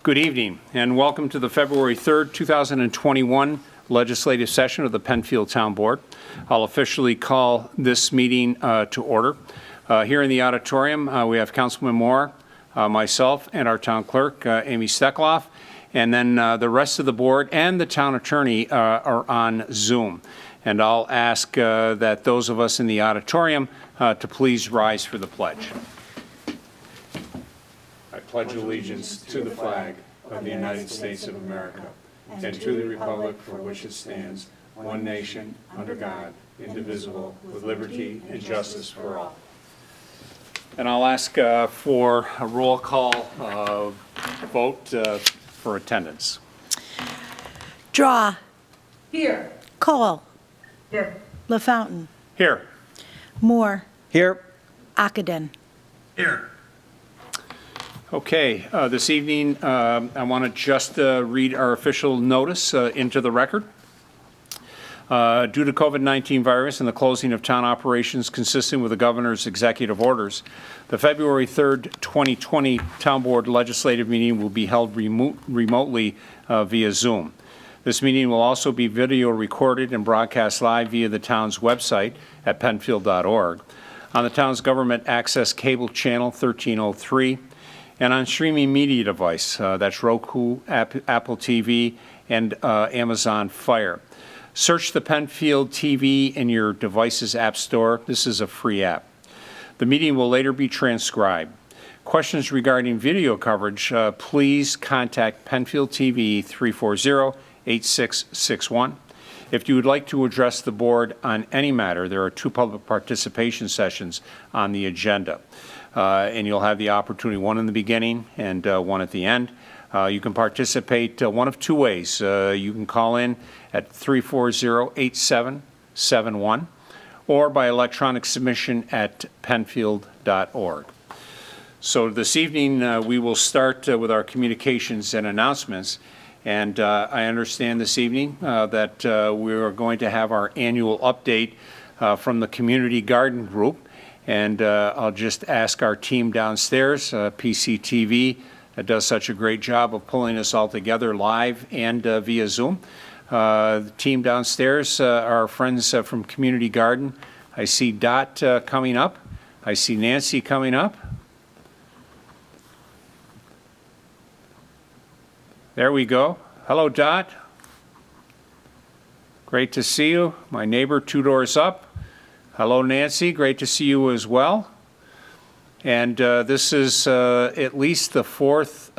Good evening, and welcome to the February 3rd, 2021 legislative session of the Penfield Town Board. I'll officially call this meeting to order. Here in the auditorium, we have Councilman Moore, myself, and our town clerk, Amy Stekloff, and then the rest of the board and the town attorney are on Zoom. And I'll ask that those of us in the auditorium to please rise for the pledge. I pledge allegiance to the flag of the United States of America and to the republic for which it stands, one nation, under God, indivisible, with liberty and justice for all. And I'll ask for a roll call vote for attendance. Draw. Here. Cole. Here. LaFountain. Here. Moore. Here. Akadin. Here. Okay, this evening I want to just read our official notice into the record. Due to COVID-19 virus and the closing of town operations consistent with the governor's executive orders, the February 3rd, 2020 Town Board legislative meeting will be held remotely via Zoom. This meeting will also be video recorded and broadcast live via the town's website at penfield.org, on the town's government access cable channel 1303, and on streaming media device, that's Roku, Apple TV, and Amazon Fire. Search the Penfield TV in your device's app store. This is a free app. The meeting will later be transcribed. Questions regarding video coverage, please contact Penfield TV 340-8661. If you would like to address the board on any matter, there are 2 public participation sessions on the agenda. And you'll have the opportunity, one in the beginning and one at the end. You can participate one of 2 ways. You can call in at 340-8771 or by electronic submission at penfield.org. So this evening we will start with our communications and announcements. And I understand this evening that we are going to have our annual update from the Community Garden Group. And I'll just ask our team downstairs, PCTV, that does such a great job of pulling us all together live and via Zoom. The team downstairs, our friends from Community Garden. I see Dot coming up. I see Nancy coming up. There we go. Hello, Dot. Great to see you. My neighbor 2 doors up. Hello, Nancy. Great to see you as well. And this is at least the 4th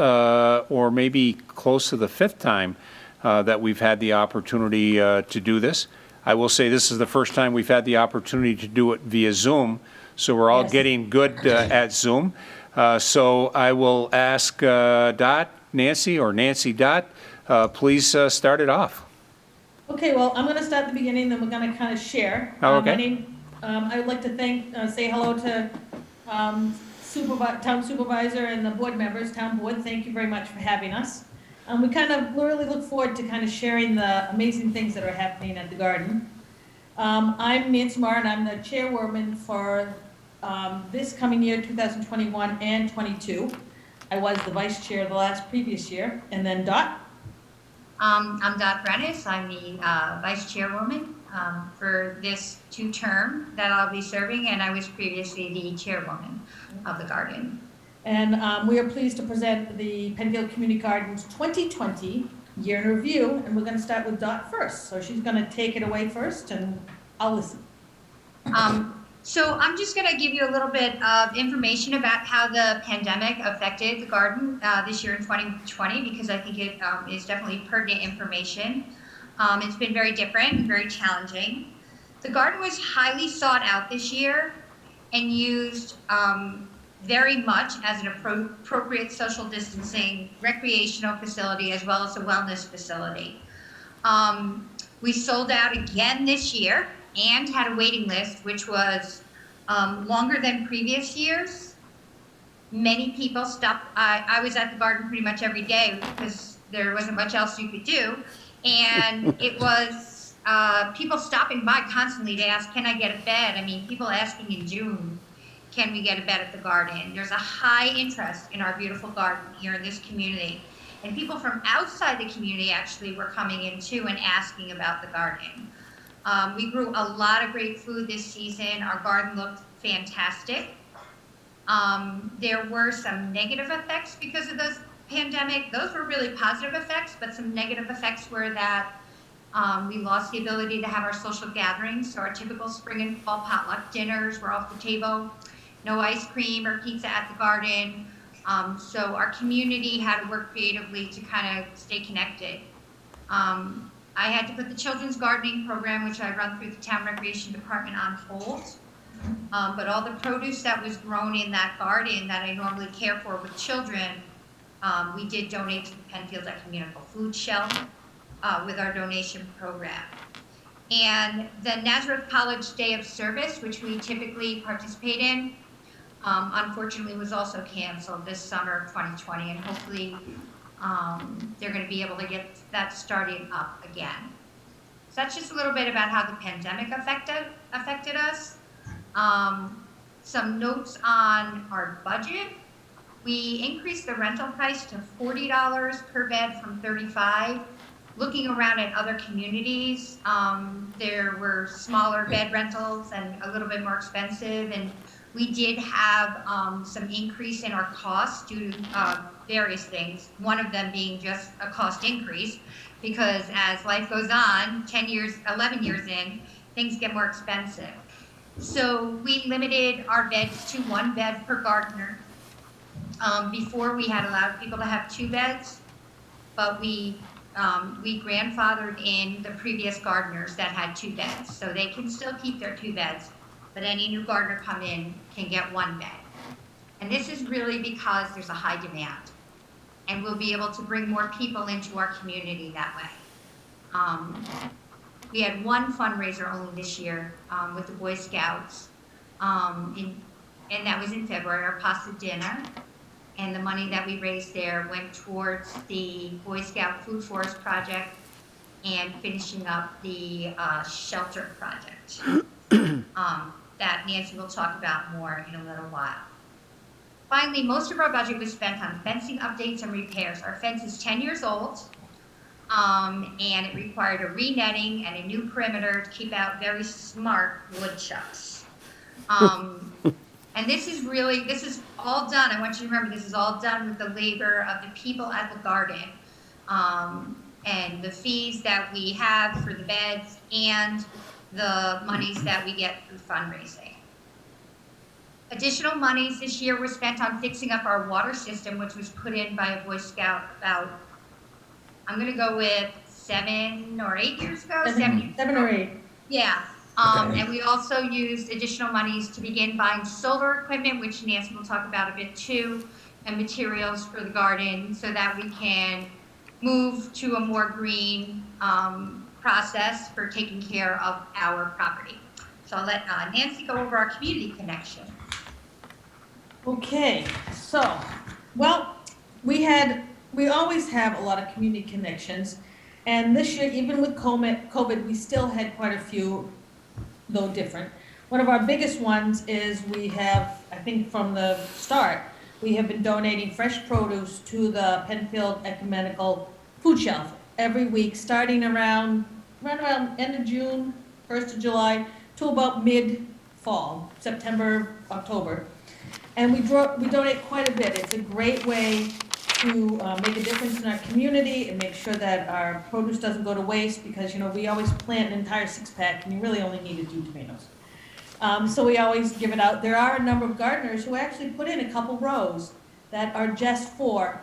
or maybe close to the 5th time that we've had the opportunity to do this. I will say this is the first time we've had the opportunity to do it via Zoom, so we're all getting good at Zoom. So I will ask Dot, Nancy, or Nancy Dot, please start it off. Okay, well, I'm going to start at the beginning, then we're going to kind of share. Oh, okay. My name, I would like to say hello to town supervisor and the board members, town board. Thank you very much for having us. We really look forward to kind of sharing the amazing things that are happening at the garden. I'm Nancy Marr, and I'm the chairwoman for this coming year, 2021 and 22. I was the vice chair the previous year. And then Dot? I'm Dot Brennis. I'm the vice chairwoman for this 2 term that I'll be serving, and I was previously the chairwoman of the garden. And we are pleased to present the Penfield Community Gardens 2020 year in review, and we're going to start with Dot first. So she's going to take it away first, and I'll listen. So I'm just going to give you a little bit of information about how the pandemic affected the garden this year in 2020, because I think it is definitely pertinent information. It's been very different and very challenging. The garden was highly sought out this year and used very much as an appropriate social distancing recreational facility as well as a wellness facility. We sold out again this year and had a waiting list, which was longer than previous years. Many people stopped. I was at the garden pretty much every day because there wasn't much else you could do. And it was people stopping by constantly to ask, can I get a bed? I mean, people asking in June, can we get a bed at the garden? There's a high interest in our beautiful garden here in this community. And people from outside the community actually were coming in too and asking about the garden. We grew a lot of great food this season. Our garden looked fantastic. There were some negative effects because of the pandemic. Those were really positive effects, but some negative effects were that we lost the ability to have our social gatherings. So our typical spring and fall potluck dinners were off the table. No ice cream or pizza at the garden. So our community had to work creatively to kind of stay connected. I had to put the children's gardening program, which I run through the town recreation department, on hold. But all the produce that was grown in that garden that I normally care for with children, we did donate to the Penfield Ecumenical Food Shelf with our donation program. And the Nazareth College Day of Service, which we typically participate in, unfortunately was also canceled this summer of 2020, and hopefully they're going to be able to get that started up again. So that's just a little bit about how the pandemic affected us. Some notes on our budget. We increased the rental price to $40 per bed from $35. Looking around at other communities, there were smaller bed rentals and a little bit more expensive, and we did have some increase in our costs due to various things, one of them being just a cost increase, because as life goes on, 10 years, 11 years in, things get more expensive. So we limited our beds to 1 bed per gardener. Before we had allowed people to have 2 beds, but we grandfathered in the previous gardeners that had 2 beds, so they can still keep their 2 beds, but any new gardener come in can get 1 bed. And this is really because there's a high demand, and we'll be able to bring more people into our community that way. We had 1 fundraiser only this year with the Boy Scouts, and that was in February, our pasta dinner. And the money that we raised there went towards the Boy Scout Food Forest project and finishing up the shelter project that Nancy will talk about more in a little while. Finally, most of our budget was spent on fencing updates and repairs. Our fence is 10 years old, and it required a re-netting and a new perimeter to keep out very smart woodchucks. And this is all done. I want you to remember, this is all done with the labor of the people at the garden, and the fees that we have for the beds and the monies that we get through fundraising. Additional monies this year were spent on fixing up our water system, which was put in by a Boy Scout about, I'm going to go with 7 or 8 years ago. 7 or 8. Yeah. And we also used additional monies to begin buying solar equipment, which Nancy will talk about a bit too, and materials for the garden so that we can move to a more green process for taking care of our property. So I'll let Nancy go over our community connection. Okay, so, well, we always have a lot of community connections, and this year, even with COVID, we still had quite a few, though different. One of our biggest ones is we have, I think from the start, we have been donating fresh produce to the Penfield Ecumenical Food Shelf every week, starting right around end of June, 1st of July, to about mid-fall, September, October. And we donate quite a bit. It's a great way to make a difference in our community and make sure that our produce doesn't go to waste, because, you know, we always plant an entire 6-pack and you really only need 2 tomatoes. So we always give it out. There are a number of gardeners who actually put in a couple rows that are just for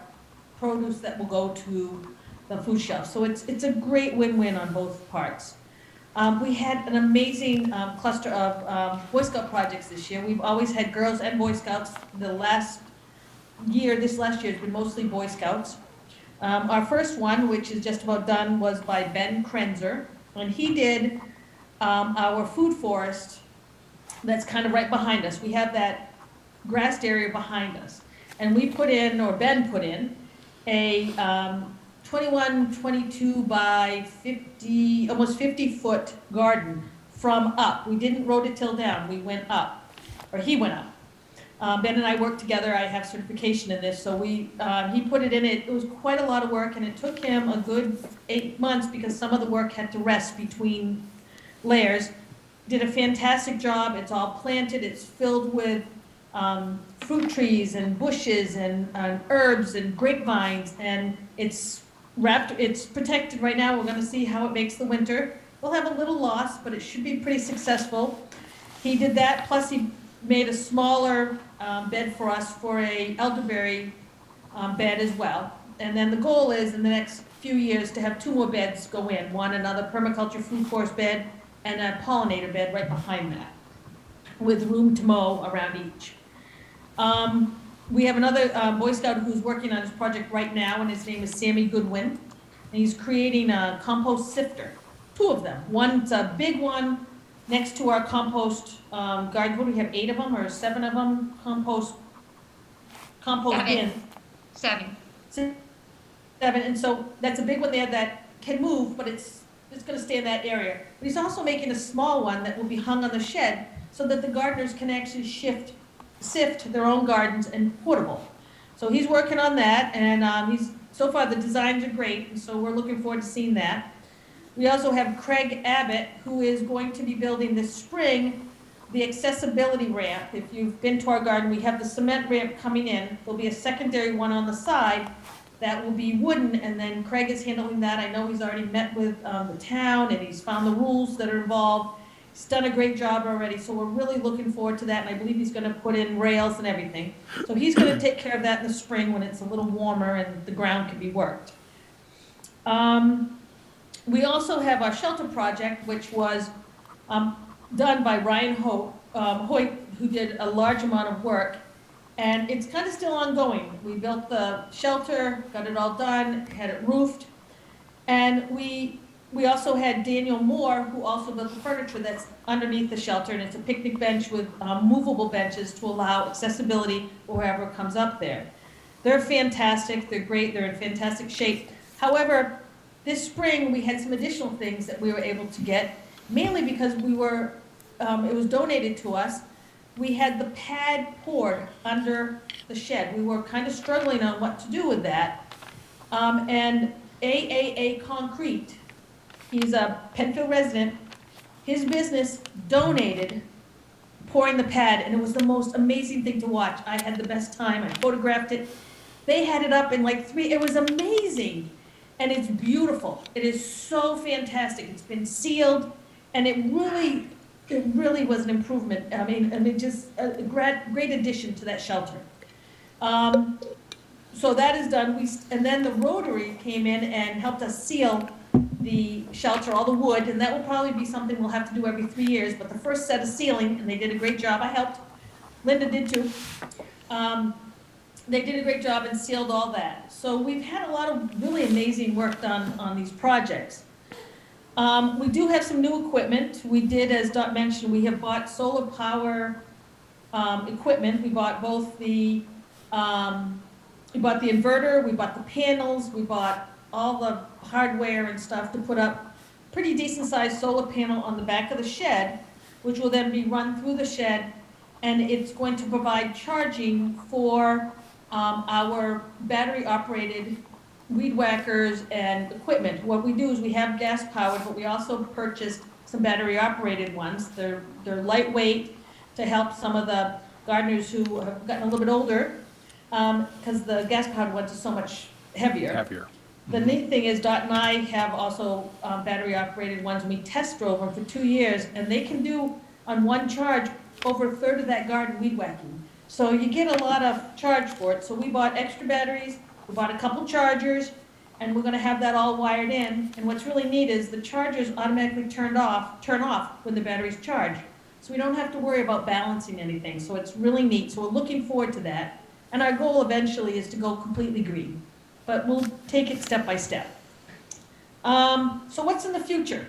produce that will go to the food shelf. So it's a great win-win on both parts. We had an amazing cluster of Boy Scout projects this year. We've always had girls and Boy Scouts. This last year has been mostly Boy Scouts. Our first one, which is just about done, was by Ben Krenzer, and he did our food forest that's kind of right behind us. We have that grassed area behind us, and we put in, or Ben put in, a 22 by 50, almost 50-foot garden from up. We didn't rototill down, we went up, or he went up. Ben and I worked together. I have certification in this, so he put it in. It was quite a lot of work, and it took him a good 8 months because some of the work had to rest between layers. Did a fantastic job. It's all planted. It's filled with fruit trees and bushes and herbs and grapevines, and it's wrapped. It's protected right now. We're going to see how it makes the winter. We'll have a little loss, but it should be pretty successful. He did that, plus he made a smaller bed for us for a elderberry bed as well. And then the goal is in the next few years to have 2 more beds go in. One, another permaculture food forest bed, and a pollinator bed right behind that, with room to mow around each. We have another Boy Scout who's working on this project right now, and his name is Sammy Goodwin. And he's creating a compost sifter, 2 of them. One's a big one next to our compost garden. What do we have, 8 of them or 7 of them? Compost bin. 7. 7, and so that's a big one there that can move, but it's going to stay in that area. But he's also making a small one that will be hung on the shed so that the gardeners can actually sift their own gardens and portable. So he's working on that, and so far the designs are great, and so we're looking forward to seeing that. We also have Craig Abbott, who is going to be building this spring the accessibility ramp. If you've been to our garden, we have the cement ramp coming in. There'll be a secondary one on the side that will be wooden, and then Craig is handling that. I know he's already met with the town, and he's found the rules that are involved. He's done a great job already, so we're really looking forward to that, and I believe he's going to put in rails and everything. So he's going to take care of that in the spring when it's a little warmer and the ground can be worked. We also have our shelter project, which was done by Ryan Hoyt, who did a large amount of work, and it's kind of still ongoing. We built the shelter, got it all done, had it roofed, and we also had Daniel Moore, who also built the furniture that's underneath the shelter, and it's a picnic bench with movable benches to allow accessibility wherever it comes up there. They're fantastic, they're great, they're in fantastic shape. However, this spring we had some additional things that we were able to get, mainly because it was donated to us. We had the pad poured under the shed. We were kind of struggling on what to do with that. And AAA Concrete, he's a Penfield resident, his business donated pouring the pad, and it was the most amazing thing to watch. I had the best time. I photographed it. They had it up in like 3, it was amazing. And it's beautiful. It is so fantastic. It's been sealed, and it really was an improvement. I mean, just a great addition to that shelter. So that is done. And then the Rotary came in and helped us seal the shelter, all the wood, and that will probably be something we'll have to do every 3 years. But the first set of sealing, and they did a great job. I helped. Linda did too. They did a great job and sealed all that. So we've had a lot of really amazing work done on these projects. We do have some new equipment. We did, as Dot mentioned, we have bought solar power equipment. We bought both we bought the inverter, we bought the panels, we bought all the hardware and stuff to put up pretty decent sized solar panel on the back of the shed, which will then be run through the shed, and it's going to provide charging for our battery operated weed whackers and equipment. What we do is we have gas powered, but we also purchased some battery operated ones. They're lightweight to help some of the gardeners who have gotten a little bit older, because the gas powered ones are so much heavier. The neat thing is Dot and I have also battery operated ones, and we test drove them for 2 years, and they can do on one charge over a third of that garden weed whacking. So you get a lot of charge for it. So we bought extra batteries, we bought a couple chargers, and we're gonna have that all wired in. And what's really neat is the chargers automatically turn off when the batteries charge. So we don't have to worry about balancing anything. So it's really neat. So we're looking forward to that. And our goal eventually is to go completely green, but we'll take it step by step. So what's in the future?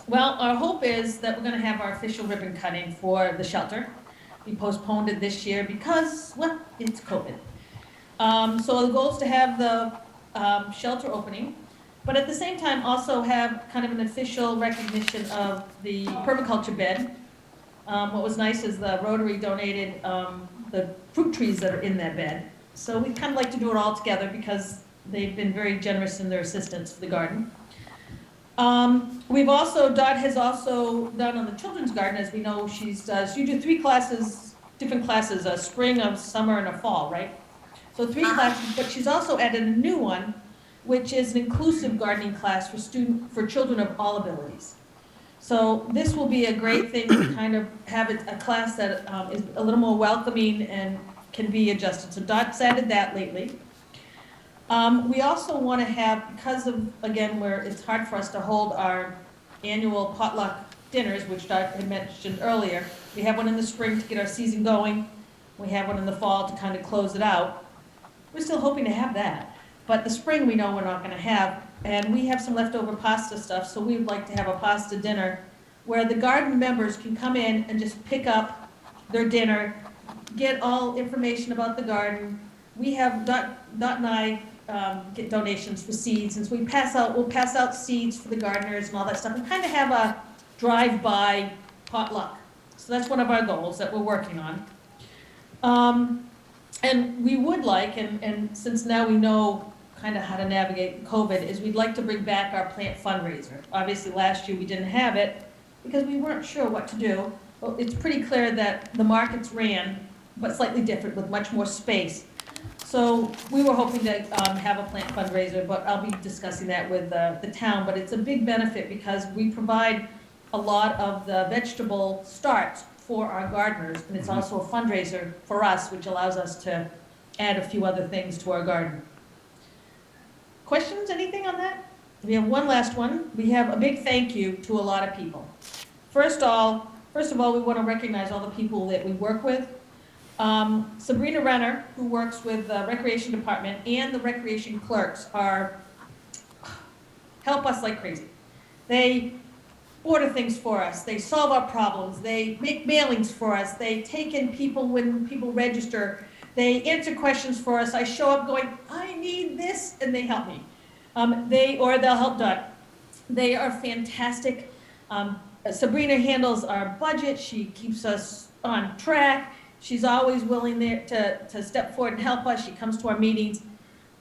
Well, our hope is that we're gonna have our official ribbon cutting for the shelter. We postponed it this year because, well, it's COVID. So the goal is to have the shelter opening, but at the same time also have kind of an official recognition of the permaculture bed. What was nice is the Rotary donated the fruit trees that are in that bed. So we kind of like to do it all together because they've been very generous in their assistance for the garden. Dot has also done on the children's garden, as we know, you do 3 classes, different classes, a spring, a summer, and a fall, right? So 3 classes, but she's also added a new one, which is an inclusive gardening class for children of all abilities. So this will be a great thing to kind of have a class that is a little more welcoming and can be adjusted. So Dot's added that lately. We also want to have, because of, again, where it's hard for us to hold our annual potluck dinners, which Dot had mentioned earlier. We have one in the spring to get our season going. We have one in the fall to kind of close it out. We're still hoping to have that. But the spring we know we're not going to have. And we have some leftover pasta stuff, so we would like to have a pasta dinner where the garden members can come in and just pick up their dinner, get all information about the garden. We have, Dot and I get donations for seeds, and so we'll pass out seeds for the gardeners and all that stuff, and kind of have a drive-by potluck. So that's one of our goals that we're working on. And we would like, and since now we know kind of how to navigate COVID, is we'd like to bring back our plant fundraiser. Obviously last year we didn't have it because we weren't sure what to do. Well, it's pretty clear that the markets ran, but slightly different with much more space. So we were hoping to have a plant fundraiser, but I'll be discussing that with the town. But it's a big benefit because we provide a lot of the vegetable starts for our gardeners, and it's also a fundraiser for us, which allows us to add a few other things to our garden. Questions, anything on that? We have one last one. We have a big thank you to a lot of people. First of all, we want to recognize all the people that we work with. Sabrina Renner, who works with the Recreation Department, and the Recreation clerks help us like crazy. They order things for us, they solve our problems, they make mailings for us, they take in people when people register, they answer questions for us. I show up going, I need this, and they help me. They'll help Dot. They are fantastic. Sabrina handles our budget, she keeps us on track. She's always willing there to step forward and help us. She comes to our meetings.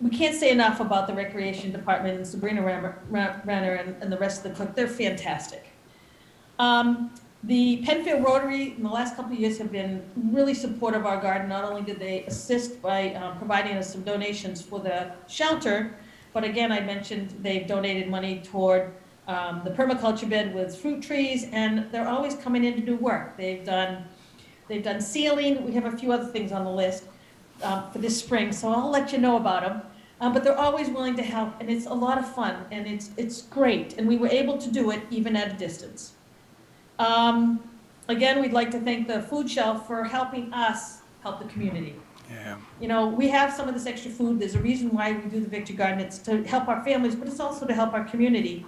We can't say enough about the Recreation Department and Sabrina Renner and the rest of the cook. They're fantastic. The Penfield Rotary in the last couple of years have been really supportive of our garden. Not only did they assist by providing us some donations for the shelter, but again, I mentioned they've donated money toward the permaculture bed with fruit trees, and they're always coming in to do work. They've done sealing. We have a few other things on the list for this spring, so I'll let you know about them. But they're always willing to help, and it's a lot of fun, and it's great. And we were able to do it even at a distance. Again, we'd like to thank the food shelf for helping us help the community. Yeah. You know, we have some of this extra food. There's a reason why we do the Victory Garden. It's to help our families, but it's also to help our community.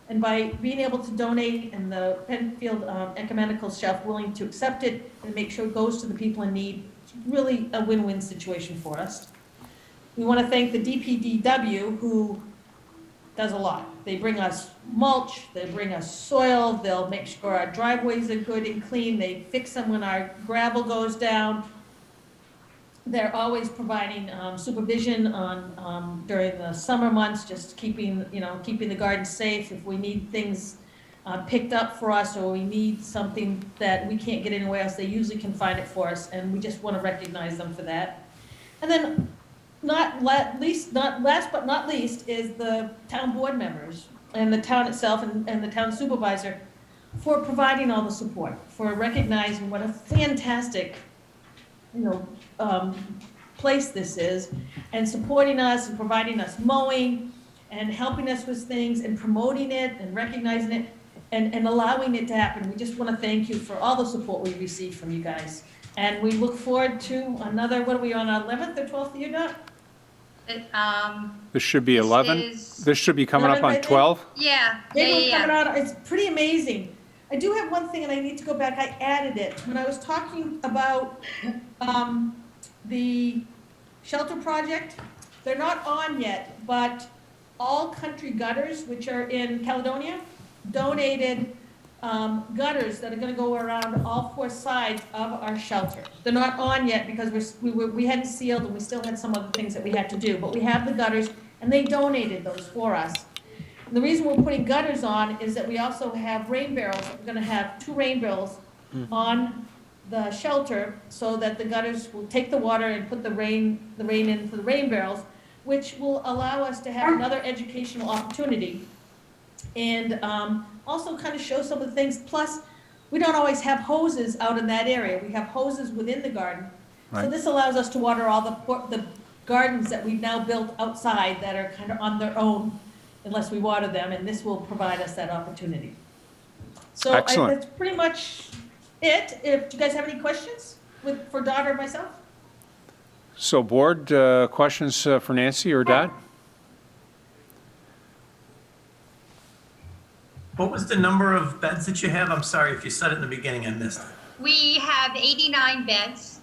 And by being able to donate, and the Penfield Ecumenical Shelf willing to accept it and make sure it goes to the people in need, it's really a win-win situation for us. We want to thank the DPDW, who does a lot. They bring us mulch, they bring us soil, they'll make sure our driveways are good and clean, they fix them when our gravel goes down. They're always providing supervision on during the summer months, just keeping the garden safe. If we need things picked up for us, or we need something that we can't get anywhere else, they usually can find it for us, and we just want to recognize them for that. And then, last but not least, is the town board members and the town itself and the town supervisor for providing all the support, for recognizing what a fantastic place this is, and supporting us and providing us mowing and helping us with things and promoting it and recognizing it and allowing it to happen. We just want to thank you for all the support we received from you guys. And we look forward to another, what are we on, our 11th or 12th year, Dot? This should be 11. This should be coming up on 12. Yeah. Coming out, it's pretty amazing. I do have one thing, and I need to go back. I added it. When I was talking about the shelter project, they're not on yet, but All Country Gutters, which are in Caledonia, donated gutters that are gonna go around all four sides of our shelter. They're not on yet because we hadn't sealed and we still had some other things that we had to do, but we have the gutters and they donated those for us. And the reason we're putting gutters on is that we also have rain barrels. We're gonna have 2 rain barrels on the shelter so that the gutters will take the water and put the rain into the rain barrels, which will allow us to have another educational opportunity. And also kind of show some of the things. Plus, we don't always have hoses out in that area. We have hoses within the garden. So Right. this allows us to water all the gardens that we've now built outside that are kind of on their own unless we water them, and this will provide us that opportunity. So Excellent. that's pretty much it. If do you guys have any questions for Dot or myself? So board, questions for Nancy or Dot? What was the number of beds that you have? I'm sorry if you said it in the beginning, I missed it. We have 89 beds,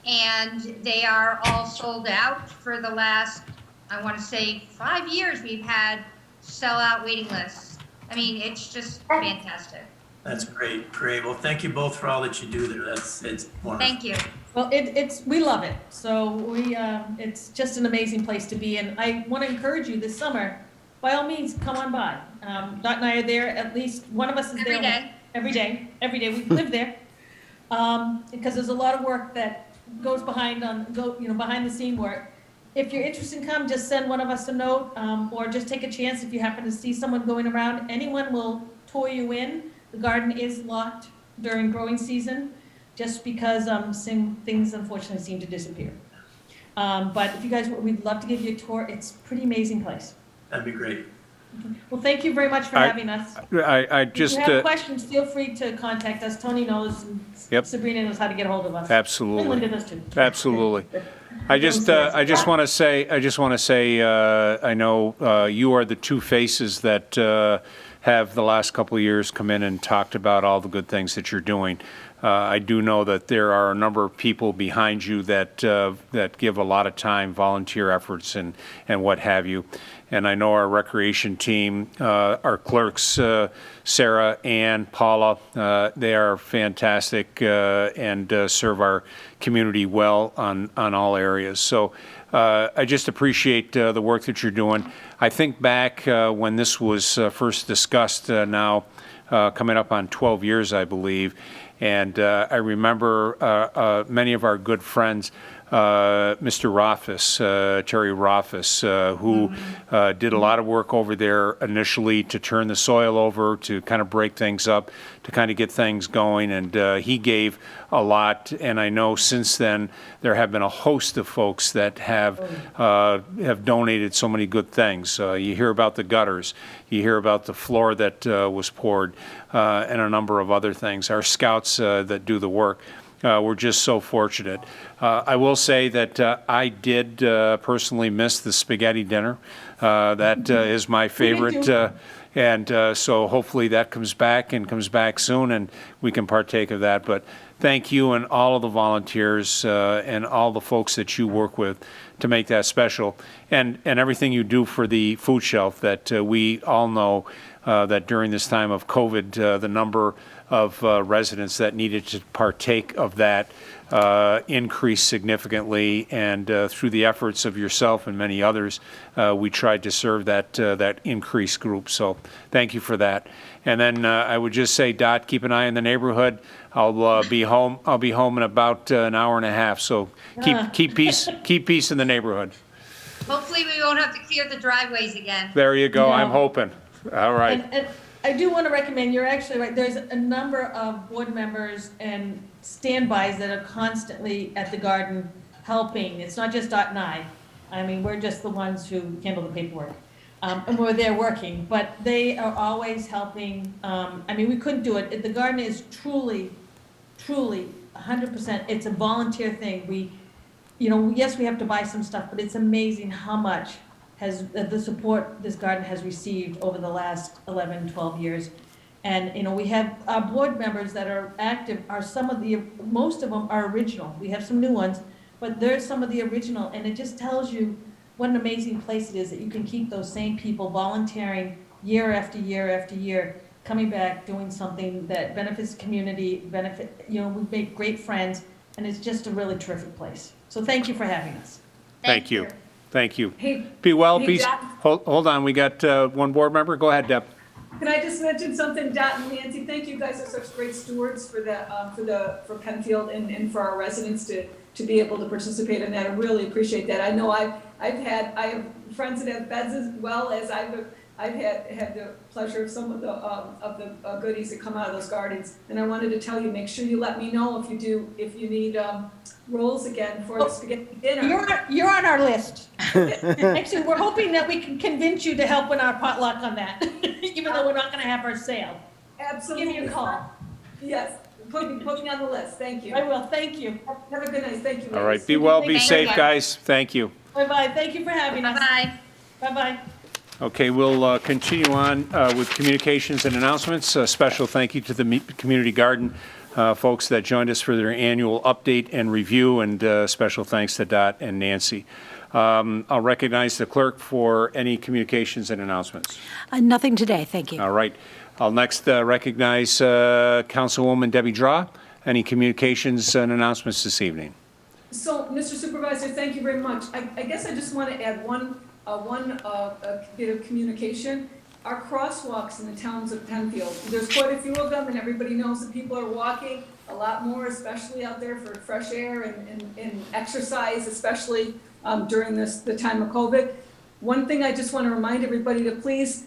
and they are all sold out for the last, I want to say, 5 years. We've had sellout waiting lists. I mean, it's just fantastic. That's great, great. Well, thank you both for all that you do there. It's wonderful. Thank you. Well, we love it. So it's just an amazing place to be. And I want to encourage you this summer, by all means, come on by. Dot and I are there, at least one of us is Every there. day. Every day we live there. Because there's a lot of work that goes behind the scene work. If you're interested in come, just send one of us a note, or just take a chance if you happen to see someone going around. Anyone will tour you in. The garden is locked during growing season, just because things unfortunately seem to disappear. But if you guys, we'd love to give you a tour. It's a pretty amazing place. That'd be great. Well, thank you very much for having us. I If just, you have questions, feel free to contact us. Tony knows, and Yep. Sabrina knows how to get a hold of us. And absolutely. Linda does too. Absolutely. I just want to say, I know you are the two faces that have the last couple of years come in and talked about all the good things that you're doing. I do know that there are a number of people behind you that give a lot of time, volunteer efforts, and what have you. And I know our recreation team, our clerks, Sarah and Paula, they are fantastic and serve our community well on all areas. So I just appreciate the work that you're doing. I think back when this was first discussed now, coming up on 12 years, I believe. And I remember many of our good friends, Mr. Rothfuss, Terry Rothfuss, who did a lot of work over there initially to turn the soil over, to kind of break things up, to kind of get things going. And he gave a lot. And I know since then there have been a host of folks that have donated so many good things. You hear about the gutters, you hear about the floor that was poured, and a number of other things. Our scouts that do the work. We're just so fortunate. I will say that I did personally miss the spaghetti dinner. That is my favorite. And so hopefully that comes back and comes back soon and we can partake of that. But thank you and all of the volunteers and all the folks that you work with to make that special. And everything you do for the food shelf that we all know that during this time of COVID, the number of residents that needed to partake of that increased significantly, and through the efforts of yourself and many others, we tried to serve that increased group. So thank you for that. And then I would just say, Dot, keep an eye on the neighborhood. I'll be home. I'll be home in about an hour and a half. So keep peace in the neighborhood. Hopefully, we won't have to clear the driveways again. There you go. No. I'm hoping. All right. And I do want to recommend, you're actually right, there's a number of board members and standbys that are constantly at the garden helping. It's not just Dot and I. I mean, we're just the ones who handle the paperwork. And we're there working, but they are always helping. I mean, we couldn't do it. The garden is truly 100%, it's a volunteer thing. Yes, we have to buy some stuff, but it's amazing how much the support this garden has received over the last 11, 12 years. And, we have our board members that are active most of them are original. We have some new ones, but there's some of the original, and it just tells you what an amazing place it is that you can keep those same people volunteering year after year after year. coming back, doing something that benefits the community, we've made great friends, and it's just a really terrific place. So thank you for having us. Thank you. Thank you. Hey, Be well, hey, be, Deb. hold on, we got one board member. Go ahead, Deb. Can I just mention something, Dot and Nancy? Thank you guys are such great stewards for for Penfield and for our residents to be able to participate in that. I really appreciate that. I know I have friends that have beds as well as I've had the pleasure of some of the goodies that come out of those gardens. And I wanted to tell you, make sure you let me know if you need rolls again for the spaghetti dinner. You're on our list. Actually, we're hoping that we can convince you to help in our potluck on that, even though we're not gonna have our sale. Absolutely. Give me a call. Yes, put me on the list. Thank you. I will, thank you. Have a good night. Thank you. All right, ladies. be well, be Thank safe, you. guys. Thank you. Bye-bye, thank you for having us. Bye-bye. Bye-bye. Okay, we'll continue on with communications and announcements. A special thank you to the Community Garden folks that joined us for their annual update and review, and special thanks to Dot and Nancy. I'll recognize the clerk for any communications and announcements. Nothing today, thank you. All right. I'll next recognize Councilwoman Debbie Draw. Any communications and announcements this evening? So, Mr. Supervisor, thank you very much. I guess I just want to add one bit of communication. Our crosswalks in the towns of Penfield, there's quite a few of them, and everybody knows that people are walking a lot more, especially out there for fresh air and exercise, especially during the time of COVID. One thing I just want to remind everybody to please,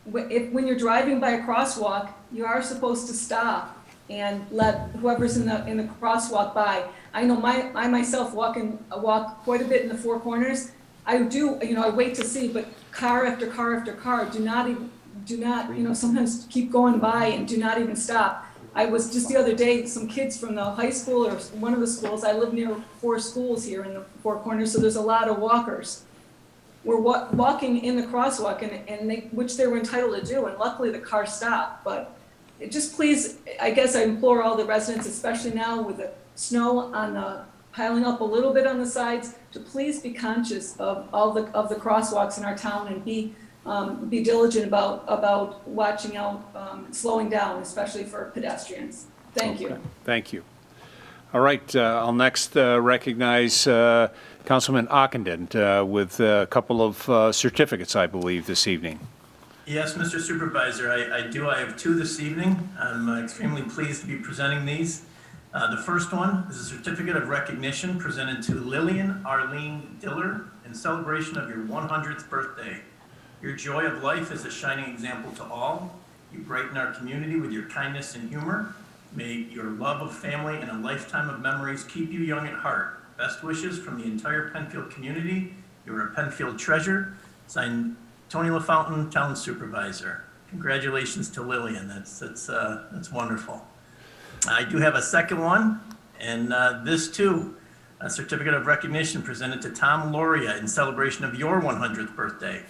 when you're driving by a crosswalk, you are supposed to stop and let whoever's in the crosswalk by. I know I myself walk quite a bit in the Four Corners. I do, I wait to see, but car after car after car do not, sometimes keep going by and do not even stop. I was just the other day, some kids from the high school or one of the schools, I live near 4 schools here in the Four Corners, so there's a lot of walkers. Were walking in the crosswalk which they were entitled to do, and luckily the car stopped. But just please, I guess I implore all the residents, especially now with the snow piling up a little bit on the sides, to please be conscious of the crosswalks in our town and be diligent about watching out, slowing down, especially for pedestrians. Thank you. Thank you. All right, I'll next recognize Councilman Ockenden with a couple of certificates, I believe, this evening. Yes, Mr. Supervisor, I do. I have 2 this evening. I'm extremely pleased to be presenting these. The first one is a certificate of recognition presented to Lillian Arlene Diller in celebration of your 100th birthday. Your joy of life is a shining example to all. You brighten our community with your kindness and humor. May your love of family and a lifetime of memories keep you young at heart. Best wishes from the entire Penfield community. You're a Penfield treasure. Signed, Tony LaFountain, Town Supervisor. Congratulations to Lillian. That's wonderful. I do have a second one, and this too, a certificate of recognition presented to Tom Loria in celebration of your 100th birthday.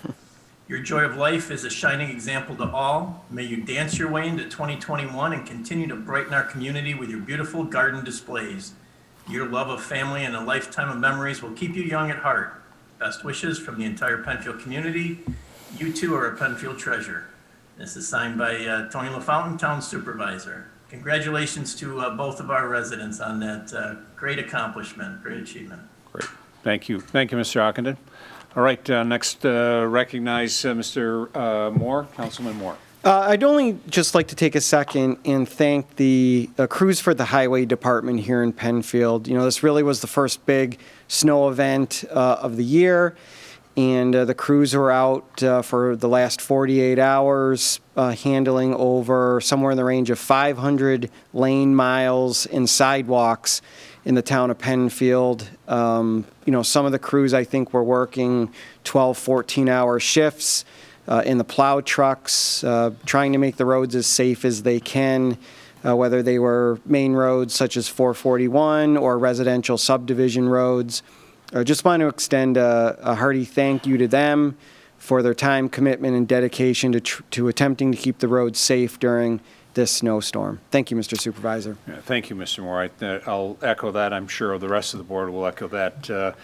Your joy of life is a shining example to all. May you dance your way into 2021 and continue to brighten our community with your beautiful garden displays. Your love of family and a lifetime of memories will keep you young at heart. Best wishes from the entire Penfield community. You too are a Penfield treasure. This is signed by Tony LaFountain, Town Supervisor. Congratulations to both of our residents on that great accomplishment, great achievement. Great. Thank you. Thank you, Mr. Ockenden. All right, next recognize Mr. Moore, Councilman Moore. I'd only just like to take a second and thank the crews for the Highway Department here in Penfield. This really was the first big snow event of the year, and the crews were out for the last 48 hours handling over somewhere in the range of 500 lane miles and sidewalks in the town of Penfield. Some of the crews, I think, were working 12, 14-hour shifts in the plow trucks, trying to make the roads as safe as they can, whether they were main roads such as 441 or residential subdivision roads. I just want to extend a hearty thank you to them for their time, commitment, and dedication to attempting to keep the roads safe during this snowstorm. Thank you, Mr. Supervisor. Yeah, thank you, Mr. Moore. I'll echo that. I'm sure the rest of the board will echo that.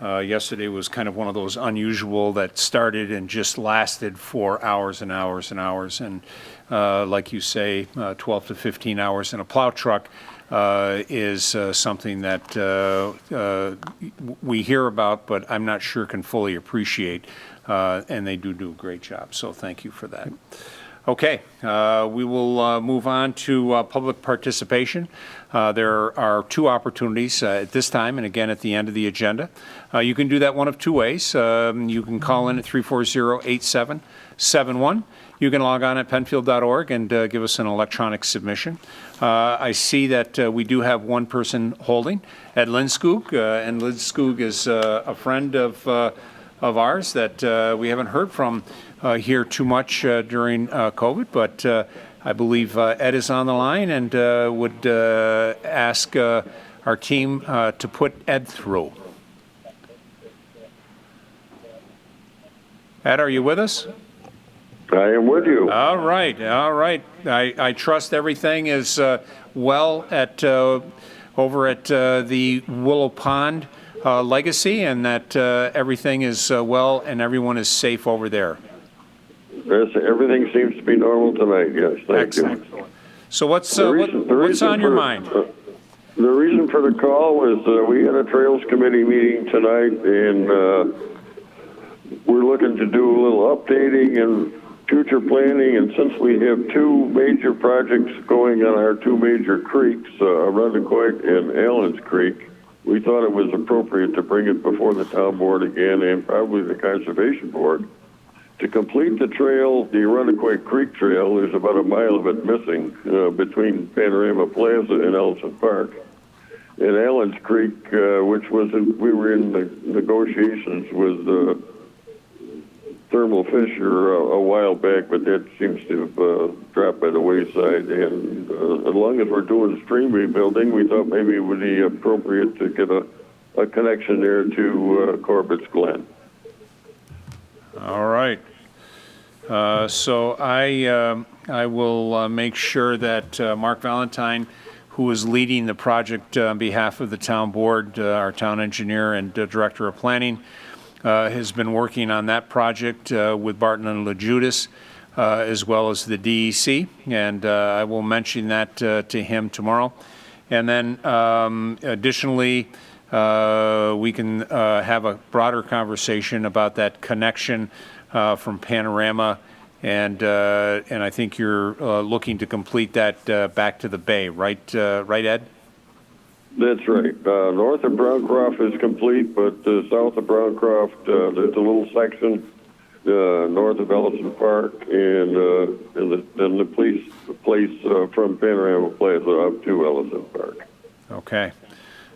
Yesterday was kind of one of those unusual that started and just lasted for hours and hours and hours. And like you say, 12 to 15 hours in a plow truck is something that we hear about, but I'm not sure can fully appreciate. And they do a great job. So thank you for that. Okay, we will move on to public participation. There are two opportunities at this time and again at the end of the agenda. You can do that one of two ways. You can call in at 340-8771. You can log on at penfield.org and give us an electronic submission. I see that we do have one person holding, Ed Lindskog, and Lindskog is a friend of ours that we haven't heard from here too much during COVID, but I believe Ed is on the line and would ask our team to put Ed through. Ed, are you with us? I am with you. All right, all right. I trust everything is well at over at the Willow Pond Legacy, and that everything is well and everyone is safe over there. Yes, everything seems to be normal tonight. Yes, thank Excellent. you. So what's What's on your mind? The reason for the call was we had a Trails Committee meeting tonight, and we're looking to do a little updating and future planning. And since we have two major projects going on our two major creeks, Arundecoit and Allen's Creek, we thought it was appropriate to bring it before the town board again and probably the Conservation Board. To complete the trail, the Arundecoit Creek Trail, there's about a mile of it missing between Panorama Plaza and Ellison Park. And Allen's Creek, which was we were in the negotiations with Thermal Fisher a while back, but that seems to have dropped by the wayside. And as long as we're doing stream rebuilding, we thought maybe it would be appropriate to get a connection there to Corbett's Glen. All right. So I will make sure that Mark Valentine, who is leading the project on behalf of the town board, our town engineer and director of planning, has been working on that project with Barton and LaJudas, as well as the DEC, and I will mention that to him tomorrow. And then additionally, we can have a broader conversation about that connection from Panorama, and I think you're looking to complete that back to the bay, right, right, Ed? That's right. North of Browncroft is complete, but south of Browncroft, there's a little section north of Ellison Park, and then the place from Panorama Plaza up to Ellison Park. Okay.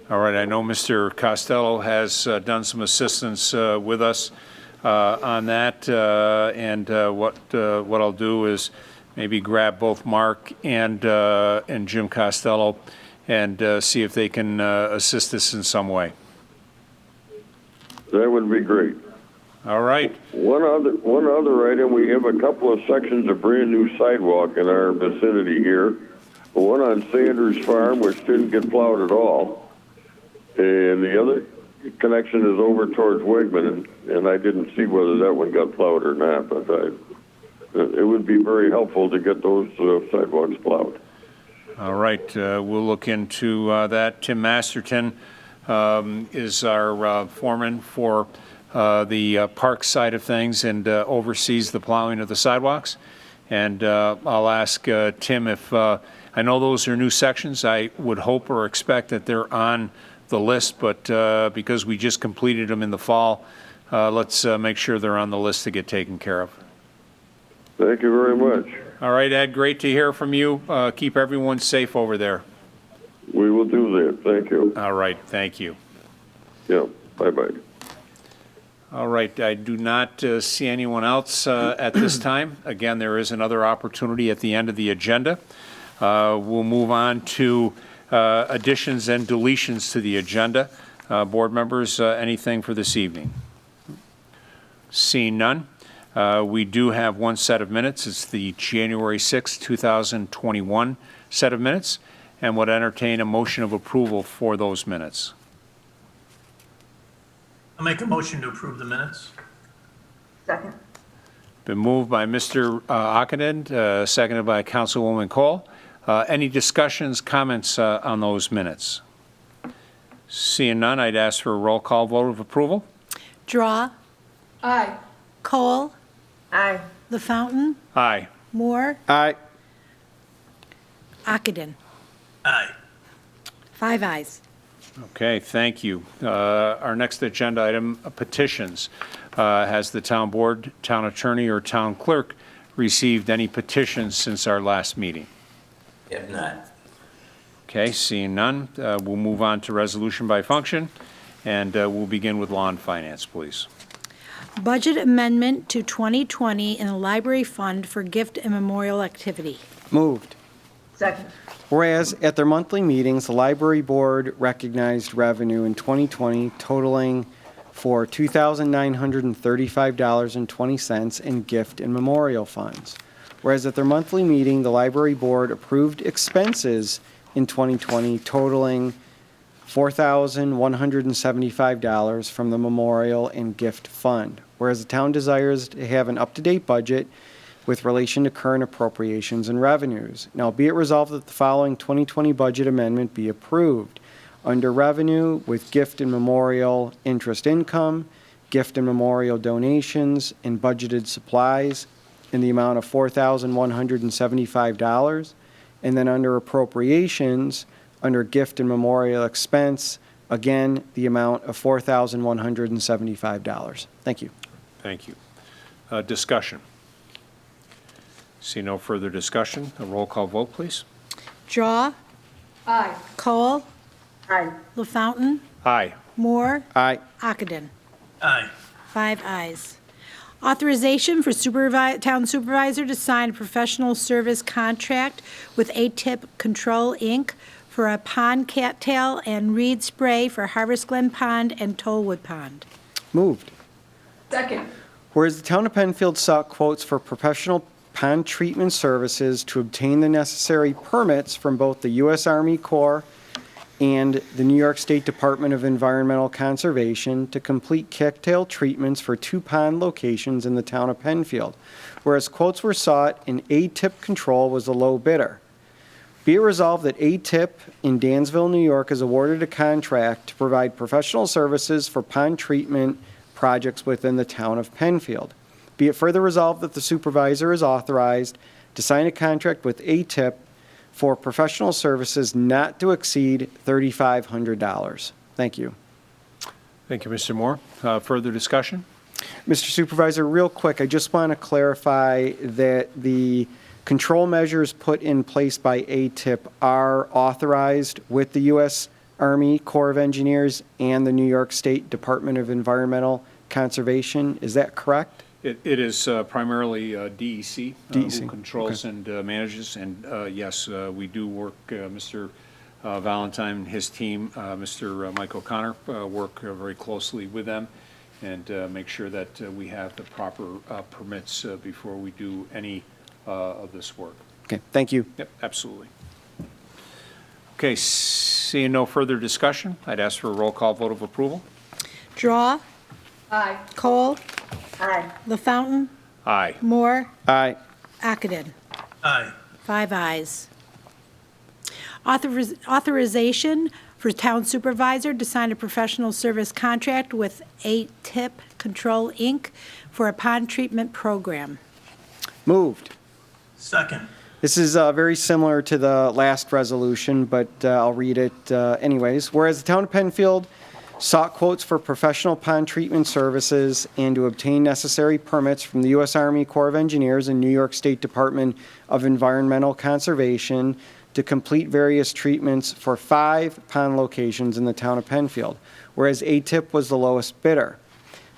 All right. I know Mr. Costello has done some assistance with us on that, and what I'll do is maybe grab both Mark and Jim Costello and see if they can assist us in some way. That would be great. All right. One other item, we have a couple of sections of brand new sidewalk in our vicinity here. One on Sanders Farm, which didn't get plowed at all, and the other connection is over towards Wegman, and I didn't see whether that one got plowed or not, but it would be very helpful to get those sidewalks plowed. All right. We'll look into that. Tim Masterton is our foreman for the park side of things and oversees the plowing of the sidewalks. And I'll ask Tim if, I know those are new sections. I would hope or expect that they're on the list, but because we just completed them in the fall, let's make sure they're on the list to get taken care of. Thank you very much. All right, Ed, great to hear from you. Keep everyone safe over there. We will do that. Thank you. All right, thank you. Yeah, bye-bye. All right, I do not see anyone else at this time. Again, there is another opportunity at the end of the agenda. We'll move on to additions and deletions to the agenda. Board members, anything for this evening? Seeing none. We do have one set of minutes. It's the January 6, 2021 set of minutes, and would entertain a motion of approval for those minutes. I'll make a motion to approve the minutes. Second. Been moved by Mr. Ockenden, seconded by Councilwoman Cole. Any discussions, comments on those minutes? Seeing none, I'd ask for a roll call vote of approval. Draw, Aye. Cole, Aye. LaFountain, Aye. Moore, Aye. Ockenden. Aye. 5 ayes. Okay, thank you. Our next agenda item, petitions. Has the town board, town attorney, or town clerk received any petitions since our last meeting? If not, Okay, seeing none, we'll move on to resolution by function, and we'll begin with law and finance, please. Budget amendment to 2020 in the library fund for gift and memorial activity. Moved. Second. Whereas at their monthly meetings, the library board recognized revenue in 2020 totaling for $2,935.20 in gift and memorial funds. Whereas at their monthly meeting, the library board approved expenses in 2020 totaling $4,175 from the memorial and gift fund. Whereas the town desires to have an up-to-date budget with relation to current appropriations and revenues. Now be it resolved that the following 2020 budget amendment be approved. Under revenue with gift and memorial interest income, gift and memorial donations, and budgeted supplies in the amount of $4,175. And then under appropriations, under gift and memorial expense, again, the amount of $4,175. Thank you. Thank you. Discussion. See no further discussion. A roll call vote, please. Draw, Aye. Cole, Aye. LaFountain, Aye. Moore, Aye. Ockenden. Aye. 5 ayes. Authorization for town supervisor to sign a professional service contract with ATIP Control, Inc. for a pond cattail and reed spray for Harvest Glen Pond and Tollwood Pond. Moved. Second. Whereas the town of Penfield sought quotes for professional pond treatment services to obtain the necessary permits from both the U.S. Army Corps and the New York State Department of Environmental Conservation to complete cattail treatments for 2 pond locations in the town of Penfield. Whereas quotes were sought and ATIP Control was the low bidder. Be it resolved that ATIP in Dansville, New York is awarded a contract to provide professional services for pond treatment projects within the town of Penfield. Be it further resolved that the supervisor is authorized to sign a contract with ATIP for professional services not to exceed $3,500. Thank you. Thank you, Mr. Moore. Further discussion? Mr. Supervisor, real quick, I just want to clarify that the control measures put in place by ATIP are authorized with the U.S. Army Corps of Engineers and the New York State Department of Environmental Conservation. Is that correct? It is primarily DEC DEC, who controls and manages, and yes, we do work, Mr. Valentine and his team, Mr. Mike O'Connor, work very closely with them and make sure that we have the proper permits before we do any of this work. Okay, thank you. Yep, absolutely. Okay, seeing no further discussion, I'd ask for a roll call vote of approval. Draw, Aye. Cole, Aye. LaFountain, Aye. Moore, Aye. Ockenden. Aye. 5 ayes. Authorization for town supervisor to sign a professional service contract with ATIP Control, Inc. for a pond treatment program. Moved. Second. This is very similar to the last resolution, but I'll read it anyways. Whereas the town of Penfield sought quotes for professional pond treatment services and to obtain necessary permits from the U.S. Army Corps of Engineers and New York State Department of Environmental Conservation to complete various treatments for 5 pond locations in the town of Penfield, whereas ATIP was the lowest bidder.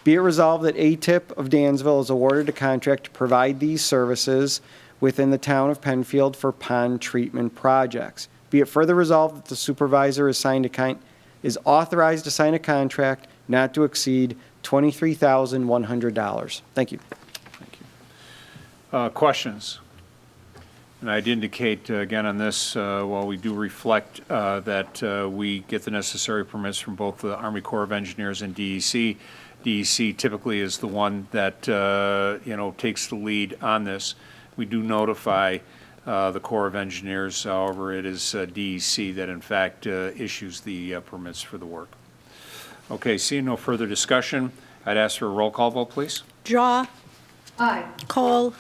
Be it resolved that ATIP of Dansville is awarded a contract to provide these services within the town of Penfield for pond treatment projects. Be it further resolved that the supervisor is authorized to sign a contract not to exceed $23,100. Thank you. Thank you. Questions? And I'd indicate, again, on this, while we do reflect that we get the necessary permits from both the Army Corps of Engineers and DEC. DEC typically is the one that, takes the lead on this. We do notify the Corps of Engineers, however, it is DEC that in fact issues the permits for the work. Okay, seeing no further discussion, I'd ask for a roll call vote, please. Draw, Aye. Cole,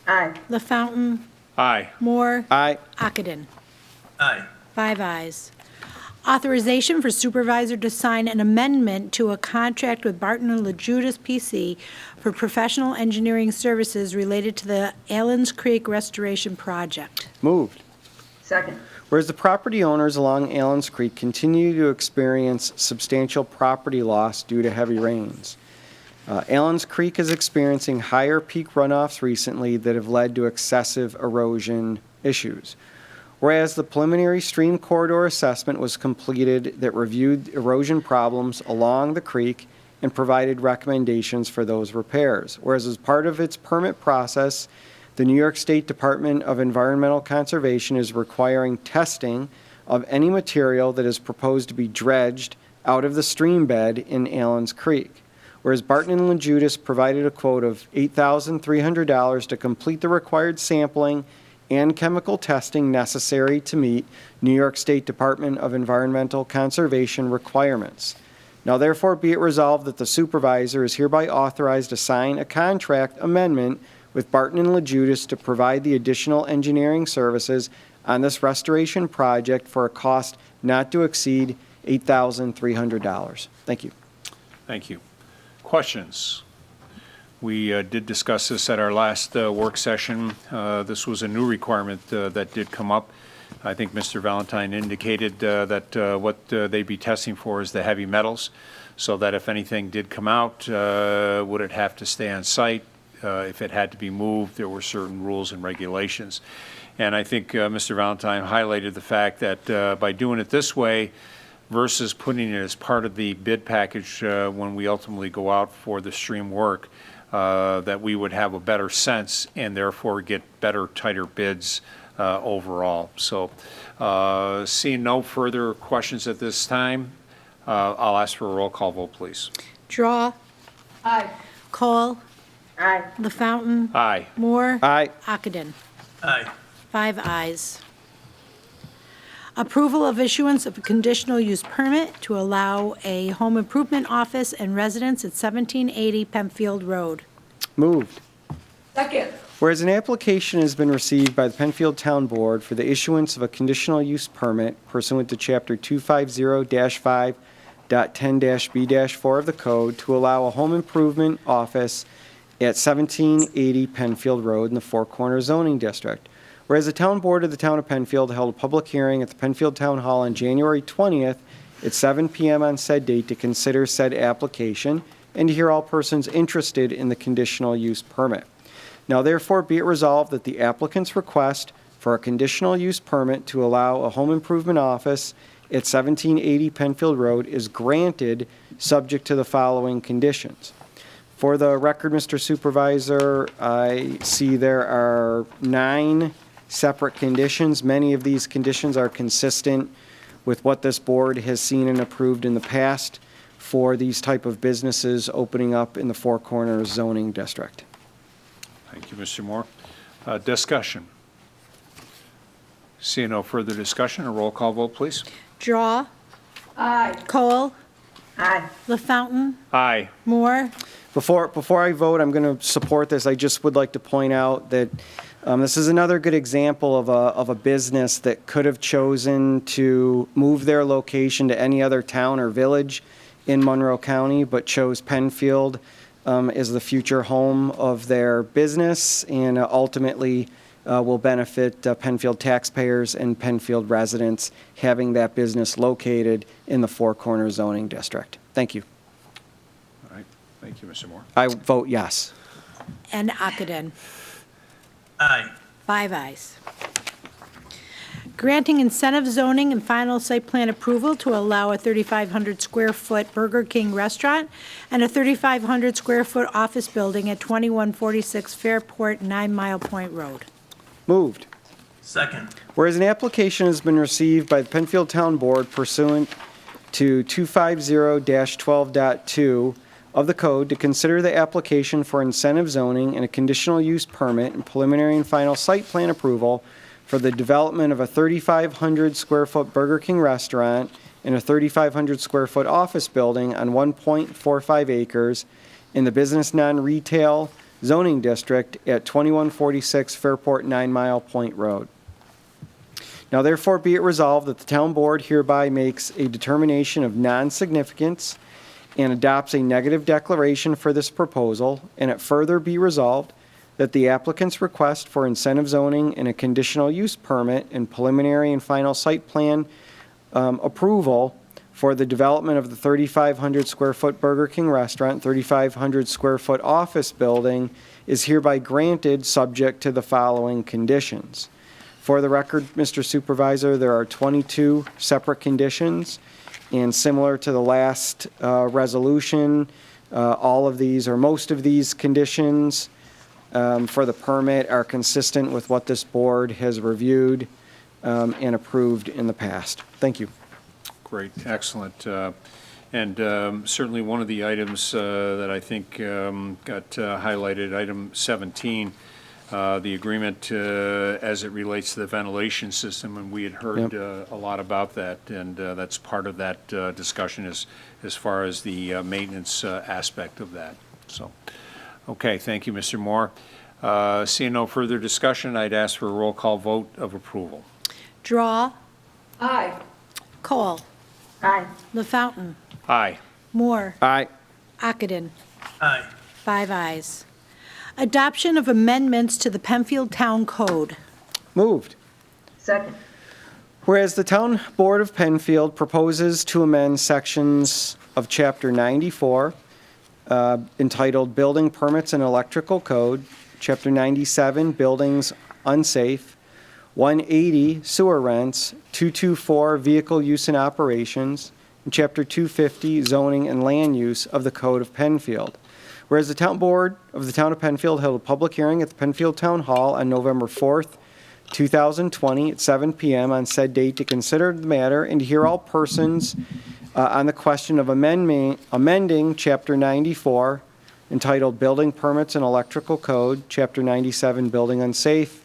Aye. LaFountain, Aye. Moore, Aye. Ockenden. Aye. 5 ayes. Authorization for supervisor to sign an amendment to a contract with Barton and LaJudas PC for professional engineering services related to the Allens Creek Restoration Project. Moved. Second. Whereas the property owners along Allens Creek continue to experience substantial property loss due to heavy rains. Allens Creek is experiencing higher peak runoffs recently that have led to excessive erosion issues. Whereas the preliminary stream corridor assessment was completed that reviewed erosion problems along the creek and provided recommendations for those repairs. Whereas as part of its permit process, the New York State Department of Environmental Conservation is requiring testing of any material that is proposed to be dredged out of the stream bed in Allens Creek. Whereas Barton and LaJudas provided a quote of $8,300 to complete the required sampling and chemical testing necessary to meet New York State Department of Environmental Conservation requirements. Now therefore be it resolved that the supervisor is hereby authorized to sign a contract amendment with Barton and LaJudas to provide the additional engineering services on this restoration project for a cost not to exceed $8,300. Thank you. Thank you. Questions? We did discuss this at our last work session. This was a new requirement that did come up. I think Mr. Valentine indicated that what they'd be testing for is the heavy metals, so that if anything did come out, would it have to stay on site? If it had to be moved, there were certain rules and regulations. And I think Mr. Valentine highlighted the fact that by doing it this way versus putting it as part of the bid package when we ultimately go out for the stream work, that we would have a better sense and therefore get better, tighter bids overall. So seeing no further questions at this time, I'll ask for a roll call vote, please. Draw, Aye. Cole, Aye. LaFountain, Aye. Moore, Aye. Ockenden. Aye. 5 ayes. Approval of issuance of a conditional use permit to allow a home improvement office and residence at 1780 Penfield Road. Moved. Second. Whereas an application has been received by the Penfield Town Board for the issuance of a conditional use permit pursuant to Chapter 250-5.10-B-4 of the Code to allow a home improvement office at 1780 Penfield Road in the Four Corners zoning district. Whereas the Town Board of the Town of Penfield held a public hearing at the Penfield Town Hall on January 20th at 7 p.m. on said date to consider said application and to hear all persons interested in the conditional use permit. Now therefore be it resolved that the applicant's request for a conditional use permit to allow a home improvement office at 1780 Penfield Road is granted subject to the following conditions. For the record, Mr. Supervisor, I see there are 9 separate conditions. Many of these conditions are consistent with what this board has seen and approved in the past for these type of businesses opening up in the Four Corners zoning district. Thank you, Mr. Moore. Discussion. Seeing no further discussion, a roll call vote, please. Draw, Aye. Cole, Aye. LaFountain, Aye. Moore, Before I vote, I'm going to support this. I just would like to point out that this is another good example of a business that could have chosen to move their location to any other town or village in Monroe County, but chose Penfield as the future home of their business and ultimately will benefit Penfield taxpayers and Penfield residents having that business located in the Four Corners zoning district. Thank you. All right. Thank you, Mr. Moore. I vote yes. and Ockenden. Aye. 5 ayes. Granting incentive zoning and final site plan approval to allow a 3,500 square foot Burger King restaurant and a 3,500 square foot office building at 2146 Fairport 9 Mile Point Road. Moved. Second. Whereas an application has been received by the Penfield Town Board pursuant to 250-12.2 of the code to consider the application for incentive zoning and a conditional use permit and preliminary and final site plan approval for the development of a 3,500 square foot Burger King restaurant and a 3,500 square foot office building on 1.45 acres in the business non-retail zoning district at 2146 Fairport 9 Mile Point Road. Now therefore be it resolved that the town board hereby makes a determination of non-significance and adopts a negative declaration for this proposal, and it further be resolved that the applicant's request for incentive zoning and a conditional use permit and preliminary and final site plan approval for the development of the 3,500 square foot Burger King restaurant, 3,500 square foot office building is hereby granted subject to the following conditions. For the record, Mr. Supervisor, there are 22 separate conditions, and similar to the last resolution, all of these or most of these conditions for the permit are consistent with what this board has reviewed and approved in the past. Thank you. Great, excellent. And certainly one of the items that I think got highlighted, item 17, the agreement as it relates to the ventilation system, and we had heard a lot about that, and that's part of that discussion as far as the maintenance aspect of that. So, okay, thank you, Mr. Moore. Seeing no further discussion, I'd ask for a roll call vote of approval. Draw. Aye. Cole. Aye. LaFountain. Aye. Moore. Aye. Ockenden. Aye. 5 ayes. Adoption of amendments to the Penfield Town Code. Moved. Second. Whereas the Town Board of Penfield proposes to amend sections of Chapter 94 entitled Building Permits and Electrical Code, Chapter 97 Buildings Unsafe, 180 Sewer Rents, 224 Vehicle Use and Operations, and Chapter 250 Zoning and Land Use of the Code of Penfield. Whereas the Town Board of the Town of Penfield held a public hearing at the Penfield Town Hall on November 4th, 2020 at 7 p.m. on said date to consider the matter and to hear all persons on the question of amending Chapter 94 entitled Building Permits and Electrical Code, Chapter 97 Building Unsafe,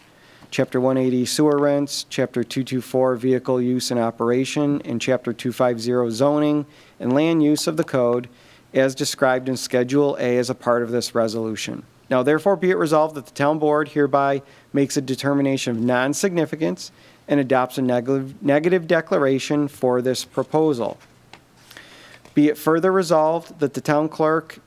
Chapter 180 Sewer Rents, Chapter 224 Vehicle Use and Operation, and Chapter 250 Zoning and Land Use of the Code as described in Schedule A as a part of this resolution. Now therefore be it resolved that the Town Board hereby makes a determination of non-significance and adopts a negative declaration for this proposal. Be it further resolved that the town clerk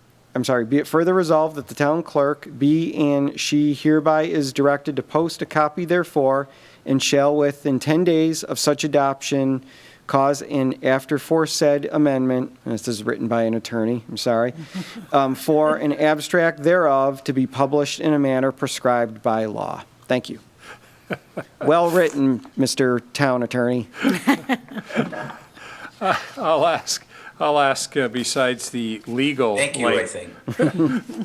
be and she hereby is directed to post a copy therefore and shall within 10 days of such adoption cause an after foresaid amendment, and this is written by an attorney, I'm sorry, for an abstract thereof to be published in a manner prescribed by law. Thank you. Well written, Mr. Town Attorney. I'll ask besides the legal. Thank you, I think.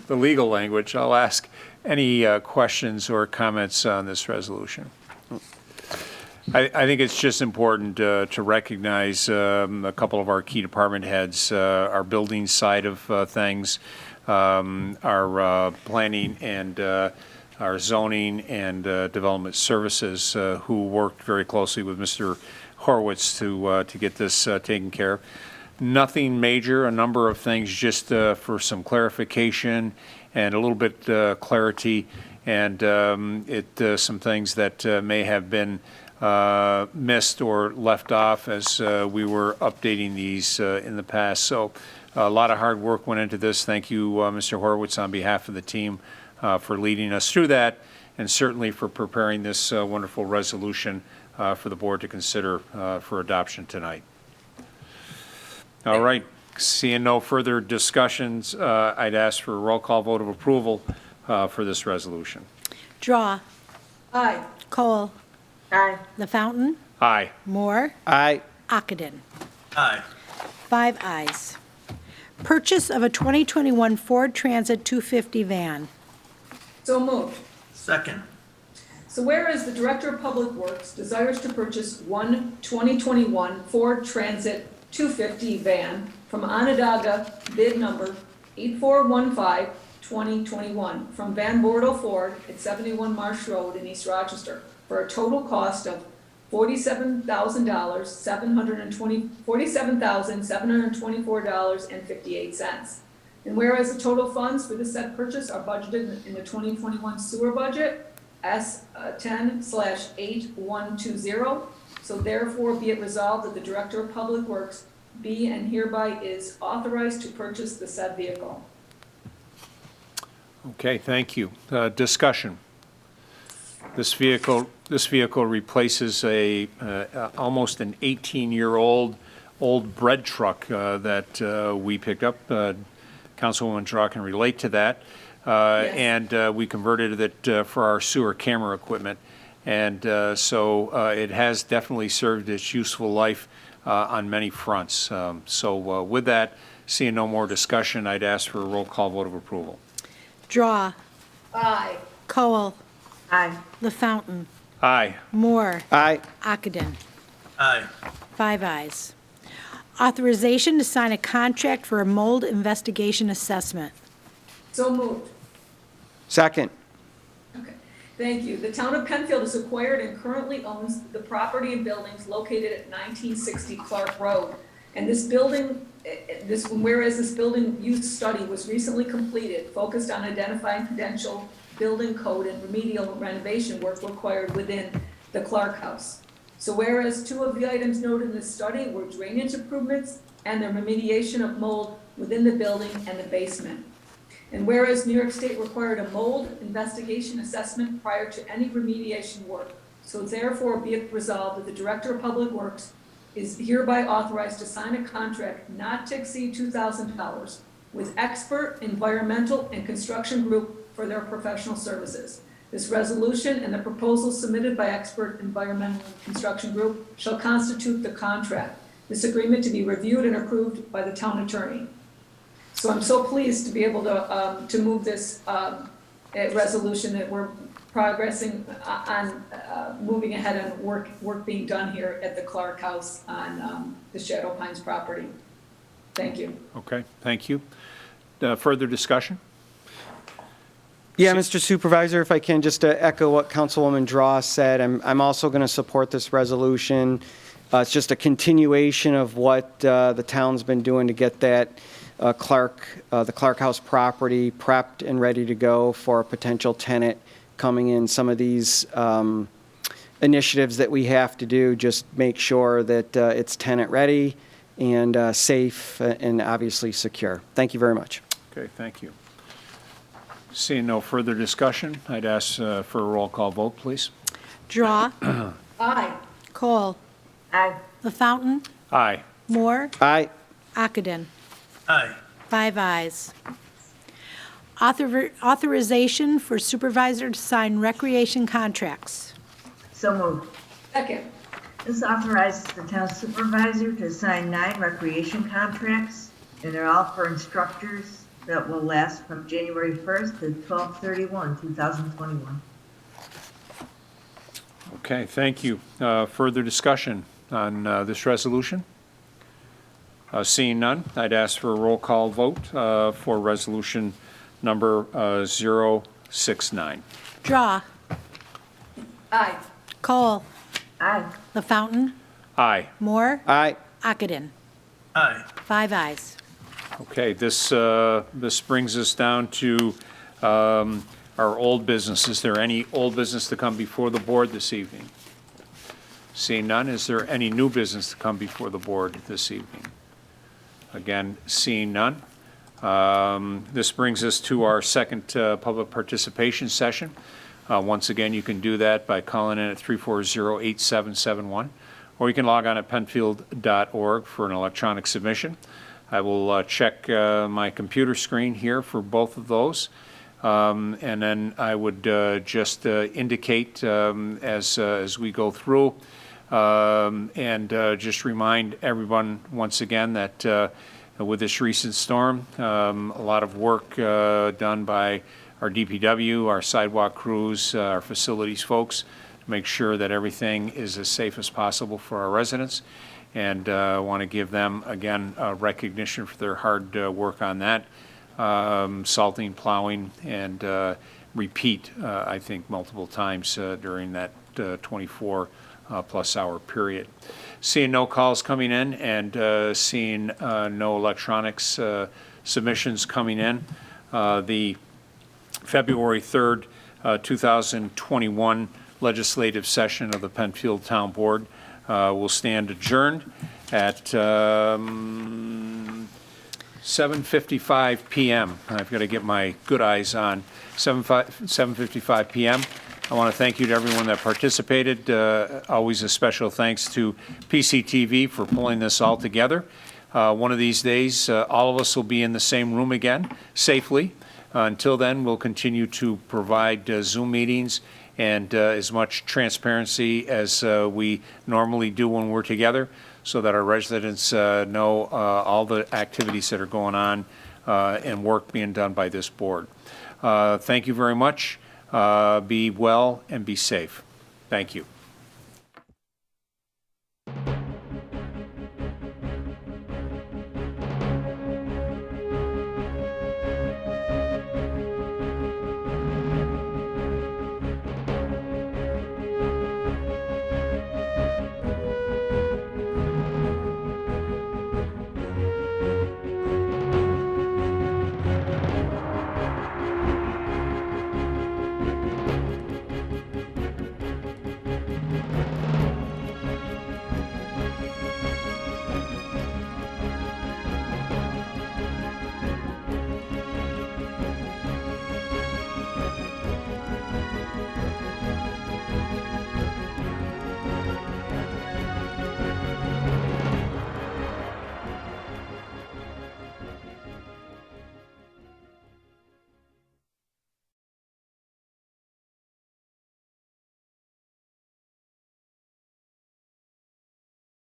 The legal language, I'll ask any questions or comments on this resolution. I think it's just important to recognize a couple of our key department heads, our building side of things, our planning and our zoning and development services, who worked very closely with Mr. Horowitz to get this taken care of. Nothing major, a number of things just for some clarification and a little bit clarity, and some things that may have been missed or left off as we were updating these in the past. So a lot of hard work went into this. Thank you, Mr. Horowitz, on behalf of the team for leading us through that, and certainly for preparing this wonderful resolution for the board to consider for adoption tonight. All right, seeing no further discussions, I'd ask for a roll call vote of approval for this resolution. Draw. Aye. Cole. Aye. LaFountain. Aye. Moore. Aye. Ockenden. Aye. 5 ayes. Purchase of a 2021 Ford Transit 250 van. So moved. Second. So whereas the Director of Public Works desires to purchase one 2021 Ford Transit 250 van from Onondaga, bid number 8415-2021, from Van Bordo Ford at 71 Marsh Road in East Rochester, for a total cost of $47,724.58. And whereas the total funds for the said purchase are budgeted in the 2021 sewer budget, S10/8120, so therefore be it resolved that the Director of Public Works be and hereby is authorized to purchase the said vehicle. Okay, thank you. Discussion. This vehicle replaces almost an 18-year-old bread truck that we picked up. Councilwoman Draw can relate to that. Yes. And we converted it for our sewer camera equipment. And so it has definitely served its useful life on many fronts. So with that, seeing no more discussion, I'd ask for a roll call vote of approval. Draw. Aye. Cole. Aye. LaFountain. Aye. Moore. Aye. Ockenden. Aye. 5 ayes. Authorization to sign a contract for a mold investigation assessment. So moved. Second. Okay, thank you. The town of Penfield has acquired and currently owns the property and buildings located at 1960 Clark Road. And this building, whereas this building use study was recently completed, focused on identifying potential building code and remedial renovation work required within the Clark House. So whereas 2 of the items noted in this study were drainage improvements and the remediation of mold within the building and the basement. And whereas New York State required a mold investigation assessment prior to any remediation work, so therefore be it resolved that the Director of Public Works is hereby authorized to sign a contract not to exceed $2,000 with Expert Environmental and Construction Group for their professional services. This resolution and the proposal submitted by Expert Environmental and Construction Group shall constitute the contract. This agreement to be reviewed and approved by the town attorney. So I'm so pleased to be able to move this resolution that we're progressing on moving ahead on work being done here at the Clark House on the Shadow Pines property. Thank you. Okay, thank you. Further discussion? Yeah, Mr. Supervisor, if I can just echo what Councilwoman Draw said, I'm also going to support this resolution. It's just a continuation of what the town's been doing to get that the Clark House property prepped and ready to go for a potential tenant coming in. Some of these initiatives that we have to do just make sure that it's tenant ready and safe and obviously secure. Thank you very much. Okay, thank you. Seeing no further discussion, I'd ask for a roll call vote, please. Draw. Aye. Cole. Aye. LaFountain. Aye. Moore. Aye. Ockenden. Aye. 5 ayes. Authorization for supervisor to sign recreation contracts. So moved. Second. This authorizes the town supervisor to sign 9 recreation contracts, and they're all for instructors that will last from January 1st to 12/31/2021. Okay, thank you. Further discussion on this resolution? Seeing none, I'd ask for a roll call vote for resolution number 069. Draw. Aye. Cole. Aye. LaFountain. Aye. Moore. Aye. Ockenden. Aye. 5 ayes. Okay, this brings us down to our old business. Is there any old business to come before the board this evening? Seeing none, is there any new business to come before the board this evening? Again, seeing none. This brings us to our second public participation session. Once again, you can do that by calling in at 340-8771, or you can log on at penfield.org for an electronic submission. I will check my computer screen here for both of those. And then I would just indicate as we go through and just remind everyone once again that with this recent storm, a lot of work done by our DPW, our sidewalk crews, our facilities folks, to make sure that everything is as safe as possible for our residents. And I want to give them, again, recognition for their hard work on that, salting, plowing, and repeat, I think, multiple times during that 24-plus hour period. Seeing no calls coming in and seeing no electronics submissions coming in, the February 3rd, 2021 legislative session of the Penfield Town Board will stand adjourned at 7:55 p.m. I've got to get my good eyes on. 7:55 p.m. I want to thank you to everyone that participated. Always a special thanks to PCTV for pulling this all together. One of these days, all of us will be in the same room again, safely. Until then, we'll continue to provide Zoom meetings and as much transparency as we normally do when we're together, so that our residents know all the activities that are going on and work being done by this board. Thank you very much. Be well and be safe. Thank you.